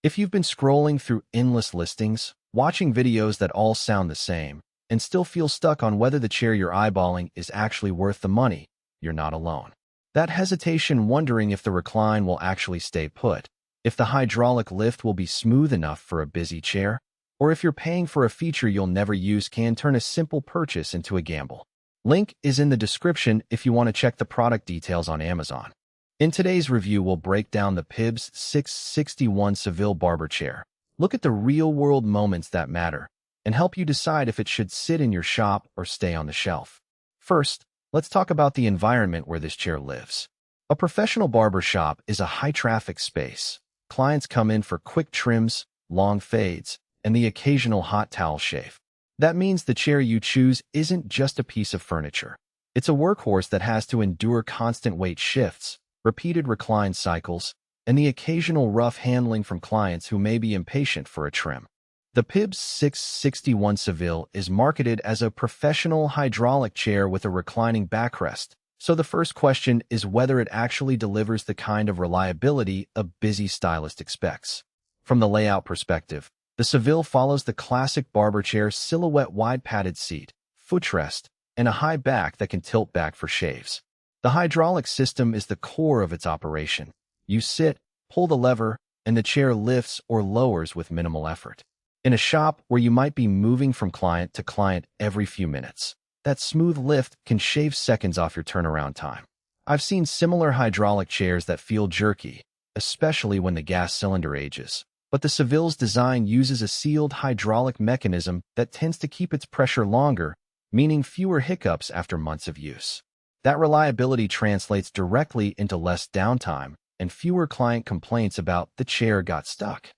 If you've been scrolling through endless listings, watching videos that all sound the same, and still feel stuck on whether the chair you're eyeballing is actually worth the money, you're not alone. That hesitation wondering if the recline will actually stay put, if the hydraulic lift will be smooth enough for a busy chair, or if you're paying for a feature you'll never use can turn a simple purchase into a gamble. Link is in the description if you want to check the product details on Amazon. In today's review, we'll break down the Pibbs 661 Seville Barber chair, look at the real-world moments that matter, and help you decide if it should sit in your shop or stay on the shelf. First, let's talk about the environment where this chair lives. A professional barber shop is a high-traffic space. Clients come in for quick trims, long fades, and the occasional hot towel shave. That means the chair you choose isn't just a piece of furniture. It's a workhorse that has to endure constant weight shifts, repeated recline cycles, and the occasional rough handling from clients who may be impatient for a trim. The Pibbs 661 Seville is marketed as a professional hydraulic chair with a reclining backrest, so the first question is whether it actually delivers the kind of reliability a busy stylist expects. From the layout perspective, the Seville follows the classic barber chair silhouette wide padded seat, footrest, and a high back that can tilt back for shaves. The hydraulic system is the core of its operation. You sit, pull the lever, and the chair lifts or lowers with minimal effort. In a shop where you might be moving from client to client every few minutes, that smooth lift can shave seconds off your turnaround time. I've seen similar hydraulic chairs that feel jerky, especially when the gas cylinder ages, but the Seville's design uses a sealed hydraulic mechanism that tends to keep its pressure longer, meaning fewer hiccups after months of use. That reliability translates directly into less downtime and fewer client complaints about the chair got stuck.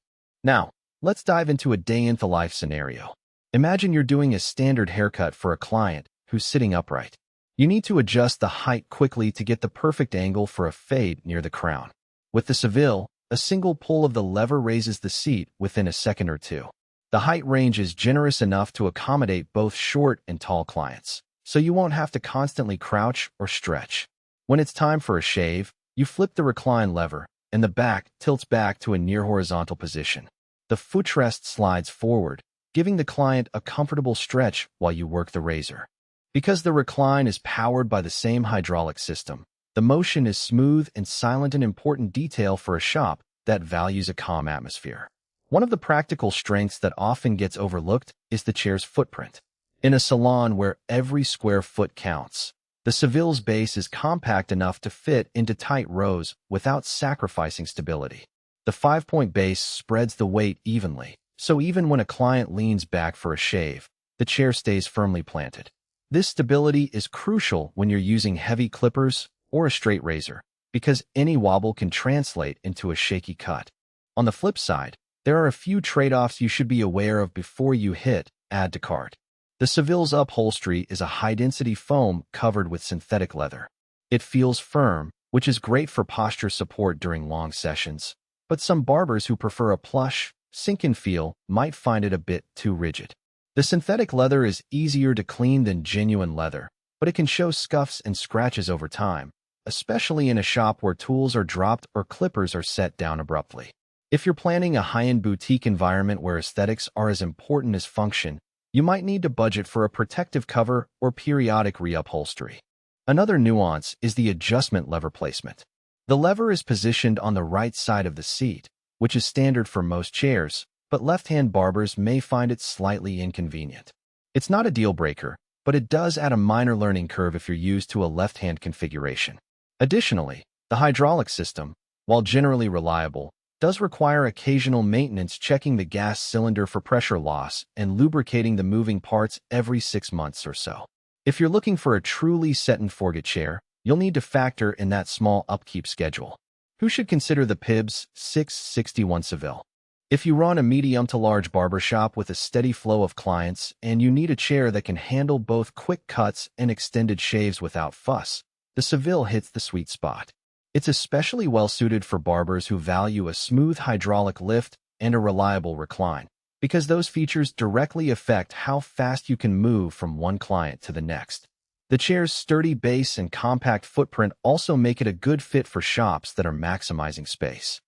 Now, let's dive into a day-in-the-life scenario. Imagine you're doing a standard haircut for a client who's sitting upright. You need to adjust the height quickly to get the perfect angle for a fade near the crown. With the Seville, a single pull of the lever raises the seat within a second or two. The height range is generous enough to accommodate both short and tall clients, so you won't have to constantly crouch or stretch. When it's time for a shave, you flip the recline lever, and the back tilts back to a near-horizontal position. The footrest slides forward, giving the client a comfortable stretch while you work the razor. Because the recline is powered by the same hydraulic system, the motion is smooth and silent, an important detail for a shop that values a calm atmosphere. One of the practical strengths that often gets overlooked is the chair's footprint. In a salon where every square foot counts, the Seville's base is compact enough to fit into tight rows without sacrificing stability. The 5-point base spreads the weight evenly, so even when a client leans back for a shave, the chair stays firmly planted. This stability is crucial when you're using heavy clippers or a straight razor, because any wobble can translate into a shaky cut. On the flip side, there are a few trade-offs you should be aware of before you hit Add to Cart. The Seville's upholstery is a high-density foam covered with synthetic leather. It feels firm, which is great for posture support during long sessions, but some barbers who prefer a plush, sink-in feel might find it a bit too rigid. The synthetic leather is easier to clean than genuine leather, but it can show scuffs and scratches over time, especially in a shop where tools are dropped or clippers are set down abruptly. If you're planning a high-end boutique environment where aesthetics are as important as function, you might need to budget for a protective cover or periodic reupholstery. Another nuance is the adjustment lever placement. The lever is positioned on the right side of the seat, which is standard for most chairs, but left-hand barbers may find it slightly inconvenient. It's not a deal-breaker, but it does add a minor learning curve if you're used to a left-hand configuration. Additionally, the hydraulic system, while generally reliable, does require occasional maintenance, checking the gas cylinder for pressure loss and lubricating the moving parts every 6 months or so. If you're looking for a truly set-and-forget chair, you'll need to factor in that small upkeep schedule. Who should consider the Pibbs 661 Seville? If you run a medium to large barbershop with a steady flow of clients and you need a chair that can handle both quick cuts and extended shaves without fuss, the Seville hits the sweet spot. It's especially well-suited for barbers who value a smooth hydraulic lift and a reliable recline, because those features directly affect how fast you can move from one client to the next. The chair's sturdy base and compact footprint also make it a good fit for shops that are maximizing space.